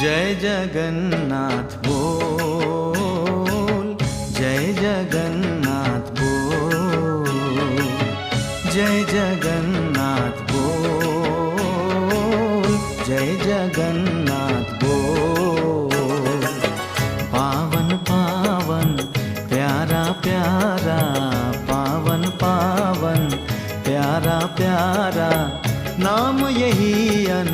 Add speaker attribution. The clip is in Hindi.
Speaker 1: जय जगन्नाथ बोल, जय जगन्नाथ बोल, जय जगन्नाथ बोल, जय जगन्नाथ बोल। पावन पावन प्यारा प्यारा, पावन पावन प्यारा प्यारा, नाम यही अन